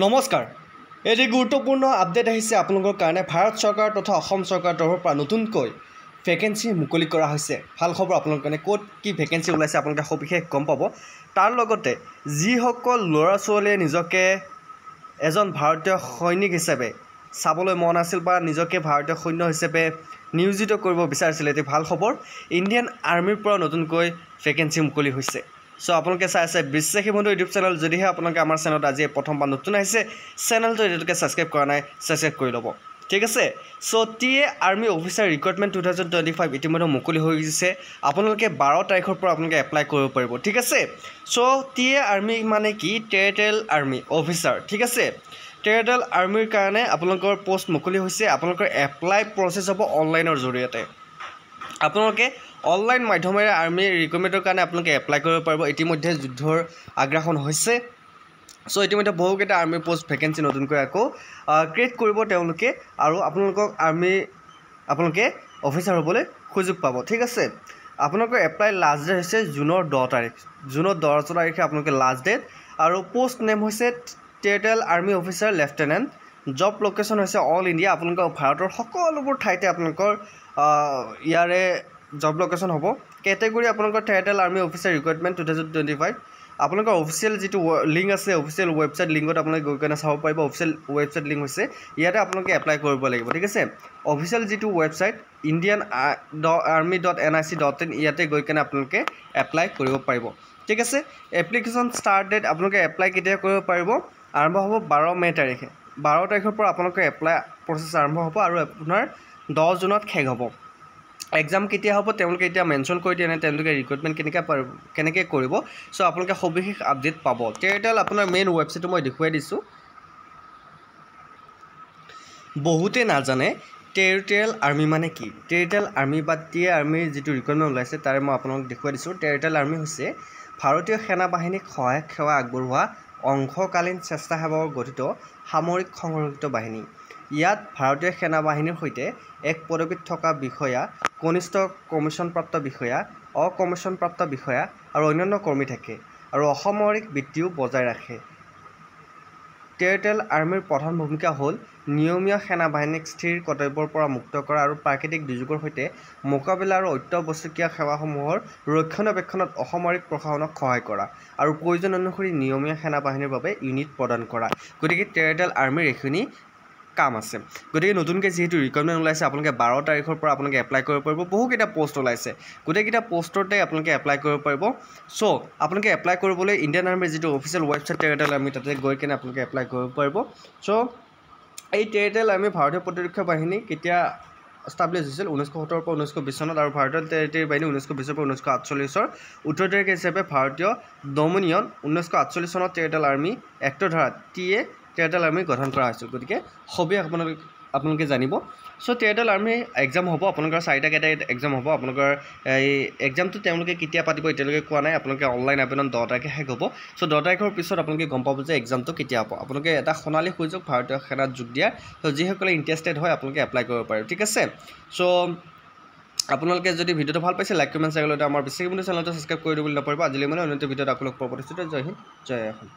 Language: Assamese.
নমস্কাৰ এটি গুৰুত্বপূৰ্ণ আপডেট আহিছে আপোনালোকৰ কাৰণে ভাৰত চৰকাৰ তথা অসম চৰকাৰৰ তৰফৰ পৰা নতুনকৈ ভেকেন্সি মুকলি কৰা হৈছে ভাল খবৰ আপোনালোকৰ কাৰণে ক'ত কি ভেকেন্সি ওলাইছে আপোনালোকে সবিশেষ গম পাব তাৰ লগতে যিসকল ল'ৰা ছোৱালীয়ে নিজকে এজন ভাৰতীয় সৈনিক হিচাপে চাবলৈ মন আছিল বা নিজকে ভাৰতীয় সৈন্য হিচাপে নিয়োজিত কৰিব বিচাৰিছিল এটি ভাল খবৰ ইণ্ডিয়ান আৰ্মিৰ পৰা নতুনকৈ ভেকেন্সি মুকলি হৈছে সো আপোনালোকে চাই আছে বিশ্বাসী বন্ধু ইউটিউব চেনেল যদিহে আপোনালোকে আমাৰ চেনেলত আজি প্ৰথমবাৰ নতুন আহিছে চেনেলটো এতিয়ালৈকে ছাবস্ক্ৰাইব কৰা নাই ছাবস্ক্ৰাইব কৰি ল'ব ঠিক আছে so TA army officer recruitment 2025 ইতিমধ্যে মুকলি হৈ গৈছে আপোনালোকে 12 তাৰিখৰ পৰা আপোনালোকে এপ্লাই কৰিব পাৰিব ঠিক আছে সো টিএ আৰ্মি মানে কি টেৰিটৰিয়েল আৰ্মি অফিচাৰ ঠিক আছে টেৰিটৰিয়েল আৰ্মিৰ কাৰণে আপোনালোকৰ পোষ্ট মুকলি হৈছে আপোনালোকৰ এপ্লাই প্ৰচেছ হ'ব অনলাইনৰ জৰিয়তে আপোনালোকে অনলাইন মাধ্যমেৰে আৰ্মি ৰিক্ৰুটমেণ্টৰ কাৰণে আপোনালোকে এপ্লাই কৰিব পাৰিব ইতিমধ্যে যুদ্ধৰ আগ্ৰাসন হৈছে সো ইতিমধ্যে বহুকেইটা আৰ্মি পোষ্ট ভেকেন্সি নতুনকৈ আকৌ ক্ৰিয়েট কৰিব তেওঁলোকে আৰু আপোনালোকে অফিচাৰ হ'বলৈ সুযোগ পাব ঠিক আছে আপোনালোকৰ এপ্লাই লাষ্ট ডেট হৈছে জুনৰ 10 তাৰিখ জুনৰ 10 তাৰিখে আপোনালোকে লাষ্ট ডেট আৰু পোষ্ট নেম হৈছে territorial army officer lieutenant job location হৈছে অল ইণ্ডিয়া আপোনালোকৰ ভাৰতৰ সকলোবোৰ ঠাইতে আপোনালোকৰ ইয়াৰে জব লোকেশ্যন হ'ব কেটেগৰী আপোনালোকৰ টেৰিটৰিয়েল আৰ্মি অফিচাৰ ৰিক্ৰুটমেণ্ট 2025 আপোনালোকৰ অফিচিয়েল যিটো লিংক আছে অফিচিয়েল ৱেবছাইট লিংকত আপোনালোকে গৈ কেনে চাব পাৰিব অফিচিয়েল ৱেবছাইট লিংক হৈছে ইয়াতে আপোনালোকে এপ্লাই কৰিব লাগিব ঠিক আছে অফিচিয়েল যিটো ৱেবছাইট indianarmy.nic.in ইয়াতে গৈ কেনে আপোনালোকে এপ্লাই কৰিব পাৰিব ঠিক আছে এপ্লিকেশ্যন ষ্টাৰ্ট ডেট আপোনালোকে এপ্লাই কেতিয়া কৰিব পাৰিব আৰম্ভ হ'ব 12 মে তাৰিখে 12 তাৰিখৰ পৰা আপোনালোকৰ এপ্লাই প্ৰচেছ আৰম্ভ হ'ব আৰু আপোনাৰ 10 জুনত শেষ হ'ব এক্সাম কেতিয়া হ'ব তেওঁলোকে এতিয়া মেনশ্যন কৰি দিয়া নাই তেওঁলোকে ৰিক্ৰুটমেণ্ট কেনেকৈ কৰিব সো আপোনালোকে সবিশেষ আপডেট পাব টেৰিটৰিয়েল আপোনাৰ মেইন ৱেবছাইটটো মই দেখুৱাই দিছোঁ বহুতে নাজানে টেৰিটৰিয়েল আৰ্মি মানে কি টেৰিটৰিয়েল আৰ্মি বা টিএ আৰ্মিৰ যিটো ৰিক্ৰুটমেণ্ট ওলাইছে তাৰে মই আপোনালোকক দেখুৱাই দিছোঁ টেৰিটৰিয়েল আৰ্মি হৈছে ভাৰতীয় সেনা বাহিনীক সহায়ক সেৱা আগবঢ়োৱা অংশকালীন স্বেচ্ছাসেৱক গঠিত সামৰিক সংৰক্ষিত বাহিনী ইয়াত ভাৰতীয় সেনা বাহিনীৰ সৈতে এক পদবীত থকা বিষয়া কনিষ্ঠ কমিশ্যনপ্ৰাপ্ত বিষয়া অকমিশ্যনপ্ৰাপ্ত বিষয়া আৰু অন্যান্য কৰ্মী থাকে আৰু অসামৰিক বৃত্তিও বজাই ৰাখে টেৰিটৰিয়েল আৰ্মিৰ প্ৰধান ভূমিকা হ'ল নিয়মীয়া সেনা বাহিনীক স্থিৰ কৰ্তব্যৰ পৰা মুক্ত কৰা আৰু প্ৰাকৃতিক দুৰ্যোগৰ সৈতে মোকাবিলা আৰু অত্যাৱশ্যকীয় সেৱাসমূহৰ ৰক্ষণাবেক্ষণত অসামৰিক প্ৰশাসনক সহায় কৰা আৰু প্ৰয়োজন অনুসৰি নিয়মীয়া সেনা বাহিনীৰ বাবে ইউনিট প্ৰদান কৰা গতিকে টেৰিটৰিয়েল আৰ্মিৰ এইখিনি কাম আছে গতিকে নতুনকৈ যিহেতু ৰিক্ৰুটমেণ্ট ওলাইছে আপোনালোকে 12 তাৰিখৰ পৰা আপোনালোকে এপ্লাই কৰিব পাৰিব বহুকেইটা পোষ্ট ওলাইছে গোটেইকেইটা পোষ্টতে আপোনালোকে এপ্লাই কৰিব পাৰিব সো আপোনালোকে এপ্লাই কৰিবলৈ ইণ্ডিয়ান আৰ্মিৰ যিটো অফিচিয়েল ৱেবছাইট টেৰিটৰিয়েল আৰ্মি তাতে গৈ কেনে আপোনালোকে এপ্লাই কৰিব পাৰিব সো এই টেৰিটৰিয়েল আৰ্মি ভাৰতীয় প্ৰতিৰক্ষা বাহিনী কেতিয়া এষ্টাব্লিছ হৈছিল 1970 পৰা 1920 চনত আৰু ভাৰতীয় টেৰিটৰি বাহিনী 1920 পৰা 1948 উত্তৰাধিকাৰী হিচাপে ভাৰতীয় ডমিনিয়ন 1948 চনত টেৰিটৰিয়েল আৰ্মি এক্টৰ ধাৰা টিএ টেৰিটৰিয়েল আৰ্মি গঠন কৰা হৈছিল গতিকে সবিশেষ আপোনালোকে জানিব সো টেৰিটৰিয়েল আৰ্মি এক্সাম হ'ব আপোনালোকৰ 4টা কেটাগৰীত এক্সাম হ'ব আপোনালোকৰ এই এক্সামটো তেওঁলোকে কেতিয়া পাতিব এতিয়ালৈকে কোৱা নাই আপোনালোকে অনলাইন আবেদন 10 তাৰিখে শেষ হ'ব সো 10 তাৰিখৰ পিছত আপোনালোকে গম পাব যে এক্সামটো কেতিয়া হ'ব আপোনালোকে এটা সোণালী সুযোগ ভাৰতীয় সেনাত যোগ দিয়াৰ সো যিসকলে ইণ্টাৰেষ্টেড হয় আপোনালোকে এপ্লাই কৰিব পাৰে ঠিক আছে সো আপোনালোকে যদি ভিডিঅ'টো ভাল পাইছে লাইক কমেণ্ট শ্বেয়াৰ কৰি আমাৰ বিশ্বাসী বন্ধু চেনেলটো ছাবস্ক্ৰাইব কৰি দিব বুলি নপাহৰিব আজিলৈ মানে অন্য ভিডিঅ'ত আপোনালোক পোৱা প্ৰতিশ্ৰুতি জয় হিন্দ জয় অসম